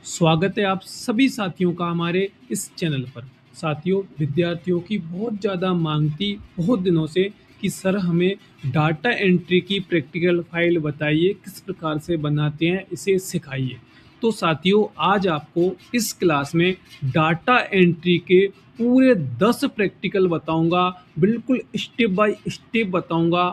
स्वागत है आप सभी साथियों का हमारे इस चैनल पर। साथियों, विद्यार्थियों की बहुत ज़्यादा मांग थी बहुत दिनों से कि सर हमें डाटा एंट्री की प्रैक्टिकल फाइल बताइए, किस प्रकार से बनाते हैं इसे सिखाइए। तो साथियों, आज आपको इस क्लास में डाटा एंट्री के पूरे 10 प्रैक्टिकल बताऊंगा, बिल्कुल स्टेप बाय स्टेप बताऊंगा।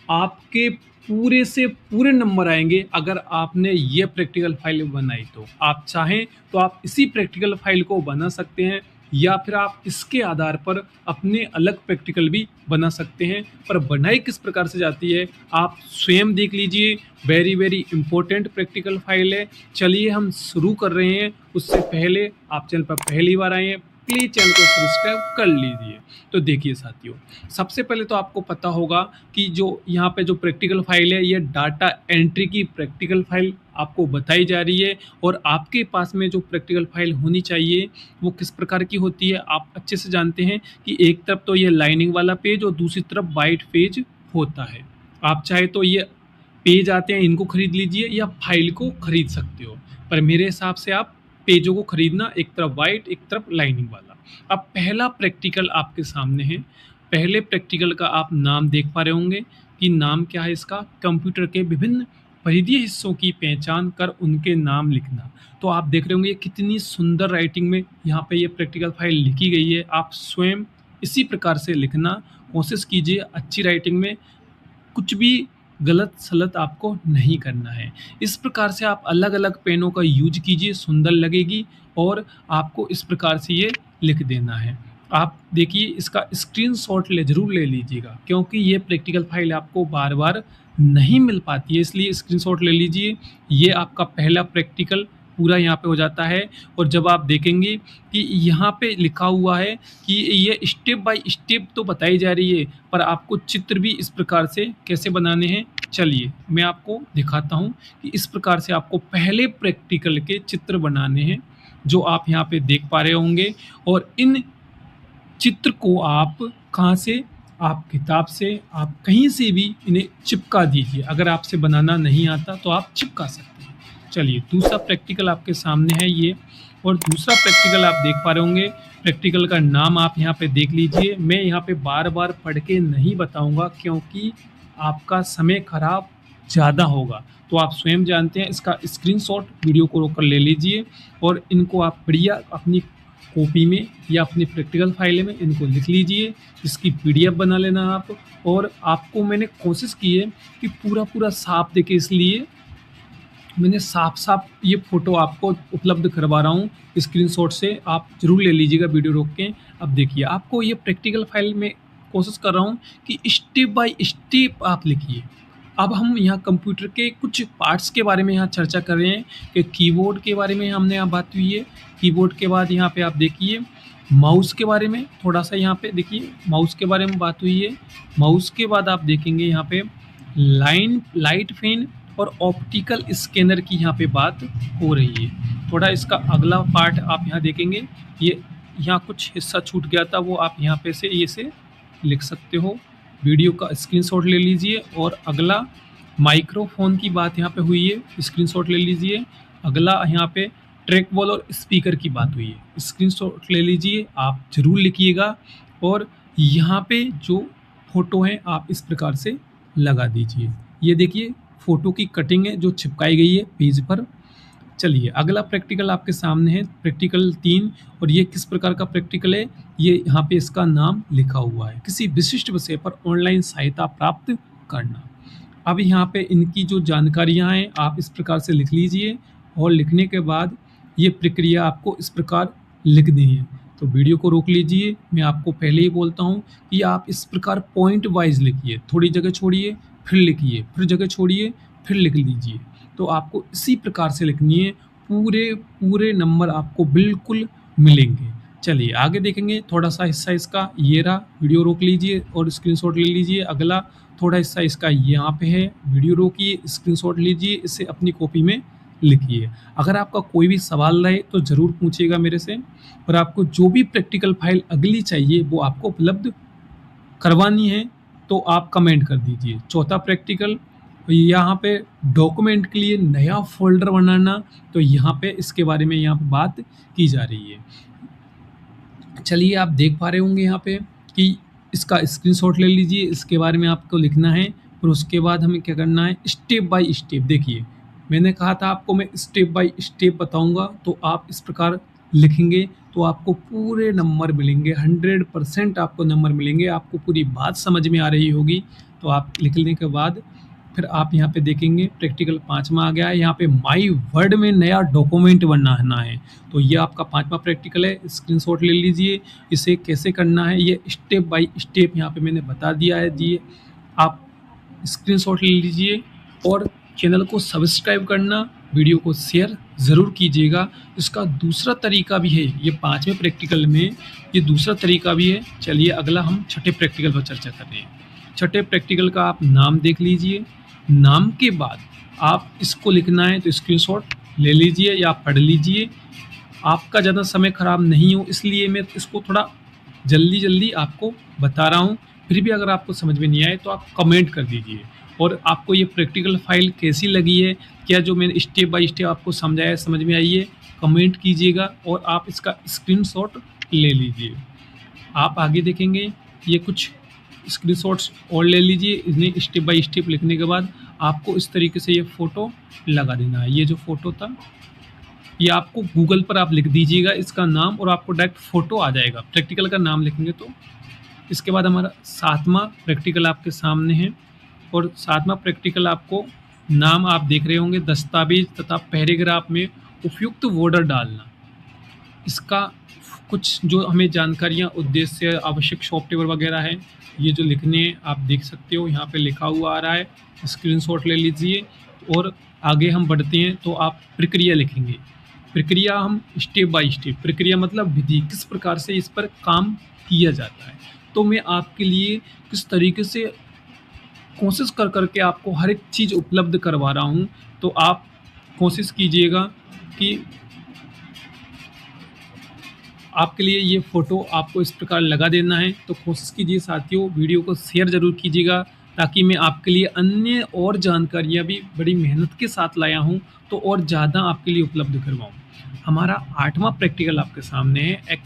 आपके पूरे से पूरे नंबर आएंगे अगर आपने ये प्रैक्टिकल फाइल बनाई। तो आप चाहें तो आप इसी प्रैक्टिकल फाइल को बना सकते हैं, या फिर आप इसके आधार पर अपने अलग प्रैक्टिकल भी बना सकते हैं। पर बनाई किस प्रकार से जाती है आप स्वयं देख लीजिए। Very very important practical file है। चलिए हम शुरू कर रहे हैं। उससे पहले आप चैनल पर पहली बार आए हैं, प्लीज़ चैनल को सब्सक्राइब कर लीजिए। तो देखिए साथियों, सबसे पहले तो आपको पता होगा कि जो यहाँ पे जो प्रैक्टिकल फाइल है, ये डाटा एंट्री की प्रैक्टिकल फाइल आपको बताई जा रही है। और आपके पास में जो प्रैक्टिकल फाइल होनी चाहिए वो किस प्रकार की होती है आप अच्छे से जानते हैं कि एक तरफ तो ये लाइनिंग वाला पेज और दूसरी तरफ वाइट पेज होता है। आप चाहे तो ये पेज आते हैं, इनको खरीद लीजिए या फाइल को खरीद सकते हो, पर मेरे हिसाब से आप पेजों को खरीदना, एक तरफ वाइट एक तरफ लाइनिंग वाला। अब पहला प्रैक्टिकल आपके सामने है। पहले प्रैक्टिकल का आप नाम देख पा रहे होंगे कि नाम क्या है इसका, कंप्यूटर के विभिन्न परिधीय हिस्सों की पहचान कर उनके नाम लिखना। तो आप देख रहे होंगे कितनी सुंदर राइटिंग में यहाँ पे ये प्रैक्टिकल फाइल लिखी गई है। आप स्वयं इसी प्रकार से लिखना कोशिश कीजिए, अच्छी राइटिंग में, कुछ भी गलत सलत आपको नहीं करना है। इस प्रकार से आप अलग अलग पेनों का यूज कीजिए, सुंदर लगेगी। और आपको इस प्रकार से ये लिख देना है। आप देखिए इसका स्क्रीनशॉट ज़रूर ले लीजिएगा, क्योंकि ये प्रैक्टिकल फाइल आपको बार बार नहीं मिल पाती है, इसलिए स्क्रीनशॉट ले लीजिए। ये आपका पहला प्रैक्टिकल पूरा यहाँ पे हो जाता है। और जब आप देखेंगे कि यहाँ पे लिखा हुआ है कि ये स्टेप बाय स्टेप तो बताई जा रही है, पर आपको चित्र भी इस प्रकार से कैसे बनाने हैं, चलिए मैं आपको दिखाता हूँ कि इस प्रकार से आपको पहले प्रैक्टिकल के चित्र बनाने हैं, जो आप यहाँ पे देख पा रहे होंगे। और इन चित्र को आप कहाँ से, आप किताब से, आप कहीं से भी इन्हें चिपका दीजिए। अगर आपसे बनाना नहीं आता तो आप चिपका सकते हैं। चलिए दूसरा प्रैक्टिकल आपके सामने है ये। और दूसरा प्रैक्टिकल आप देख पा रहे होंगे, प्रैक्टिकल का नाम आप यहाँ पे देख लीजिए। मैं यहाँ पे बार बार पढ़ के नहीं बताऊँगा, क्योंकि आपका समय खराब ज़्यादा होगा। तो आप स्वयं जानते हैं, इसका स्क्रीनशॉट वीडियो को रोक कर ले लीजिए और इनको आप बढ़िया अपनी कॉपी में या अपनी प्रैक्टिकल फाइल में इनको लिख लीजिए। इसकी पीडीएफ बना लेना आप। और आपको मैंने कोशिश की है कि पूरा पूरा साफ दिखे, इसलिए मैंने साफ साफ ये फ़ोटो आपको उपलब्ध करवा रहा हूँ स्क्रीनशॉट से। आप ज़रूर ले लीजिएगा वीडियो रोक के। अब देखिए आपको ये प्रैक्टिकल फाइल में कोशिश कर रहा हूँ कि स्टेप बाय स्टेप आप लिखिए। अब हम यहाँ कंप्यूटर के कुछ पार्ट्स के बारे में यहाँ चर्चा कर रहे हैं कि कीबोर्ड के बारे में हमने यहाँ बात हुई है। कीबोर्ड के बाद यहाँ पे आप देखिए माउस के बारे में थोड़ा सा, यहाँ पे देखिए माउस के बारे में बात हुई है। माउस के बाद आप देखेंगे यहाँ पे लाइट फैन और ऑप्टिकल स्कैनर की यहाँ पे बात हो रही है। थोड़ा इसका अगला पार्ट आप यहाँ देखेंगे, ये यहाँ कुछ हिस्सा छूट गया था, वो आप यहाँ पे से ये से लिख सकते हो। वीडियो का स्क्रीनशॉट ले लीजिए। और अगला माइक्रोफोन की बात यहाँ पे हुई है, स्क्रीनशॉट ले लीजिए। अगला यहाँ पे ट्रैक बॉल और स्पीकर की बात हुई है, स्क्रीनशॉट ले लीजिए, आप ज़रूर लिखिएगा। और यहाँ पे जो फ़ोटो हैं आप इस प्रकार से लगा दीजिए। ये देखिए फ़ोटो की कटिंग है जो चिपकाई गई है पेज पर। चलिए अगला प्रैक्टिकल आपके सामने है, प्रैक्टिकल 3। और ये किस प्रकार का प्रैक्टिकल है, ये यहाँ पे इसका नाम लिखा हुआ है, किसी विशिष्ट विषय पर ऑनलाइन सहायता प्राप्त करना। अब यहाँ पे इनकी जो जानकारियाँ हैं आप इस प्रकार से लिख लीजिए। और लिखने के बाद ये प्रक्रिया आपको इस प्रकार लिख दी है। तो वीडियो को रोक लीजिए। मैं आपको पहले ही बोलता हूँ कि आप इस प्रकार पॉइंट वाइज लिखिए, थोड़ी जगह छोड़िए फिर लिखिए, फिर जगह छोड़िए फिर लिख लीजिए। तो आपको इसी प्रकार से लिखनी है, पूरे पूरे नंबर आपको बिल्कुल मिलेंगे। चलिए आगे देखेंगे। थोड़ा सा हिस्सा इसका ये रहा, वीडियो रोक लीजिए और स्क्रीनशॉट ले लीजिए। अगला थोड़ा हिस्सा इसका यहाँ पे है, वीडियो रोकिए, स्क्रीनशॉट लीजिए, इसे अपनी कॉपी में लिखिए। अगर आपका कोई भी सवाल रहे तो ज़रूर पूछिएगा मेरे से। और आपको जो भी प्रैक्टिकल फाइल अगली चाहिए वो आपको उपलब्ध करवानी है तो आप कमेंट कर दीजिए। चौथा प्रैक्टिकल यहाँ पे डॉक्यूमेंट के लिए नया फ़ोल्डर बनाना, तो यहाँ पे इसके बारे में यहाँ पे बात की जा रही है। चलिए आप देख पा रहे होंगे यहाँ पे कि इसका स्क्रीनशॉट ले लीजिए, इसके बारे में आपको लिखना है और उसके बाद हमें क्या करना है, स्टेप बाय स्टेप। देखिए मैंने कहा था आपको मैं स्टेप बाय स्टेप बताऊंगा, तो आप इस प्रकार लिखेंगे तो आपको पूरे नंबर मिलेंगे, 100% आपको नंबर मिलेंगे। आपको पूरी बात समझ में आ रही होगी। तो आप लिखने के बाद फिर आप यहाँ पे देखेंगे प्रैक्टिकल 5वां आ गया है। यहाँ पे माई वर्ड में नया डॉक्यूमेंट बनाना है, तो ये आपका 5वां प्रैक्टिकल है। स्क्रीनशॉट ले लीजिए। इसे कैसे करना है ये स्टेप बाय स्टेप यहाँ पे मैंने बता दिया है जी। आप स्क्रीनशॉट ले लीजिए और चैनल को सब्सक्राइब करना, वीडियो को शेयर ज़रूर कीजिएगा। इसका दूसरा तरीका भी है, ये 5वें प्रैक्टिकल में ये दूसरा तरीका भी है। चलिए अगला हम छठे प्रैक्टिकल पर चर्चा कर रहे हैं। छठे प्रैक्टिकल का आप नाम देख लीजिए। नाम के बाद आप इसको लिखना है, तो स्क्रीनशॉट ले लीजिए या पढ़ लीजिए। आपका ज़्यादा समय ख़राब नहीं हो इसलिए मैं इसको थोड़ा जल्दी आपको बता रहा हूँ। फिर भी अगर आपको समझ में नहीं आए तो आप कमेंट कर दीजिए। और आपको ये प्रैक्टिकल फाइल कैसी लगी है, क्या जो मैंने स्टेप बाय स्टेप आपको समझाया समझ में आई है, कमेंट कीजिएगा और आप इसका स्क्रीनशॉट ले लीजिए। आप आगे देखेंगे ये कुछ स्क्रीनशॉट्स और ले लीजिए। इन्हें स्टेप बाय स्टेप लिखने के बाद आपको इस तरीके से ये फ़ोटो लगा देना है। ये जो फ़ोटो था ये आपको गूगल पर आप लिख दीजिएगा इसका नाम और आपको डायरेक्ट फ़ोटो आ जाएगा। प्रैक्टिकल का नाम लिखेंगे तो। इसके बाद हमारा 7वां प्रैक्टिकल आपके सामने है और 7वां प्रैक्टिकल आपको नाम आप देख रहे होंगे, दस्तावेज तथा पैराग्राफ में उपयुक्त बॉर्डर डालना। इसका कुछ जो हमें जानकारियाँ, उद्देश्य, आवश्यक सॉफ्टवेयर वगैरह है, ये जो लिखने आप देख सकते हो यहाँ पे लिखा हुआ आ रहा है। स्क्रीनशॉट ले लीजिए और आगे हम बढ़ते हैं तो आप प्रक्रिया लिखेंगे। प्रक्रिया हम स्टेप बाय स्टेप, प्रक्रिया मतलब विधि, किस प्रकार से इस पर काम किया जाता है। तो मैं आपके लिए किस तरीके से कोशिश कर करके आपको हर एक चीज़ उपलब्ध करवा रहा हूँ, तो आप कोशिश कीजिएगा कि आपके लिए ये फ़ोटो आपको इस प्रकार लगा देना है। तो कोशिश कीजिए साथियों, वीडियो को शेयर ज़रूर कीजिएगा ताकि मैं आपके लिए अन्य और जानकारियाँ भी बड़ी मेहनत के साथ लाया हूँ तो और ज़्यादा आपके लिए उपलब्ध करवाऊँ। हमारा 8वां प्रैक्टिकल आपके सामने है।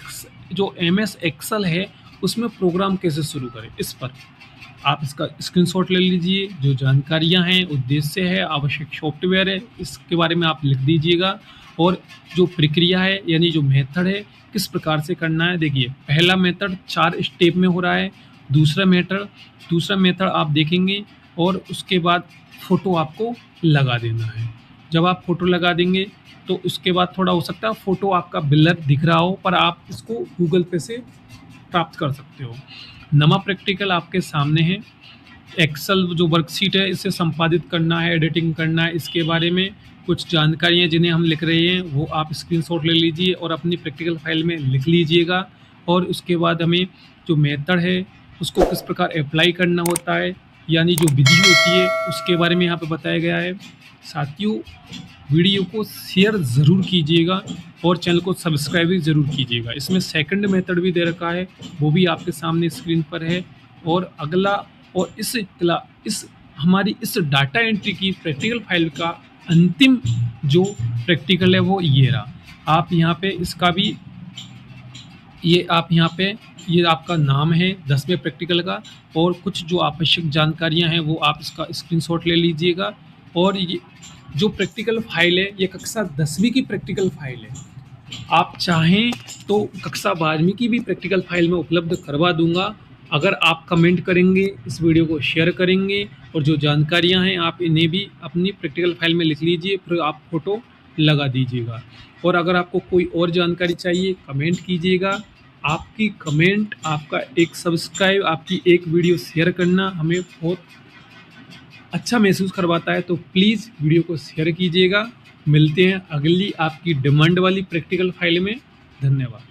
जो MS एक्सेल है उसमें प्रोग्राम कैसे शुरू करें, इस पर आप इसका स्क्रीनशॉट ले लीजिए। जो जानकारियाँ हैं, उद्देश्य है, आवश्यक सॉफ्टवेयर है, इसके बारे में आप लिख दीजिएगा। और जो प्रक्रिया है यानी जो मेथड है किस प्रकार से करना है। देखिए पहला मेथड 4 स्टेप में हो रहा है। दूसरा मेथड आप देखेंगे और उसके बाद फ़ोटो आपको लगा देना है। जब आप फ़ोटो लगा देंगे तो उसके बाद थोड़ा हो सकता है फ़ोटो आपका ब्लर दिख रहा हो, पर आप इसको गूगल पे से प्राप्त कर सकते हो। 9वां प्रैक्टिकल आपके सामने है। एक्सेल जो वर्कशीट है इसे संपादित करना है, एडिटिंग करना है। इसके बारे में कुछ जानकारियाँ जिन्हें हम लिख रहे हैं वो आप स्क्रीनशॉट ले लीजिए और अपनी प्रैक्टिकल फाइल में लिख लीजिएगा। और उसके बाद हमें जो मेथड है उसको किस प्रकार अप्लाई करना होता है, यानी जो विधि होती है उसके बारे में यहाँ पे बताया गया है। साथियों वीडियो को शेयर ज़रूर कीजिएगा और चैनल को सब्सक्राइब भी ज़रूर कीजिएगा। इसमें सेकंड मेथड भी दे रखा है, वो भी आपके सामने स्क्रीन पर है। और अगला और इस हमारी इस डाटा एंट्री की प्रैक्टिकल फाइल का अंतिम जो प्रैक्टिकल है वो ये रहा। आप यहाँ पे इसका भी ये आपका नाम है 10वें प्रैक्टिकल का, और कुछ जो आवश्यक जानकारियाँ हैं वो आप इसका स्क्रीनशॉट ले लीजिएगा। और ये जो प्रैक्टिकल फाइल है ये कक्षा 10वीं की प्रैक्टिकल फाइल है। आप चाहें तो कक्षा 12वीं की भी प्रैक्टिकल फाइल में उपलब्ध करवा दूंगा, अगर आप कमेंट करेंगे, इस वीडियो को शेयर करेंगे और जो जानकारियां हैं आप इन्हें भी अपनी प्रैक्टिकल फाइल में लिख लीजिए, फिर आप फ़ोटो लगा दीजिएगा। और अगर आपको कोई और जानकारी चाहिए कमेंट कीजिएगा। आपकी कमेंट, आपका एक सब्सक्राइब, आपकी एक वीडियो शेयर करना हमें बहुत अच्छा महसूस करवाता है। तो प्लीज़ वीडियो को शेयर कीजिएगा। मिलते हैं अगली आपकी डिमांड वाली प्रैक्टिकल फाइल में। धन्यवाद।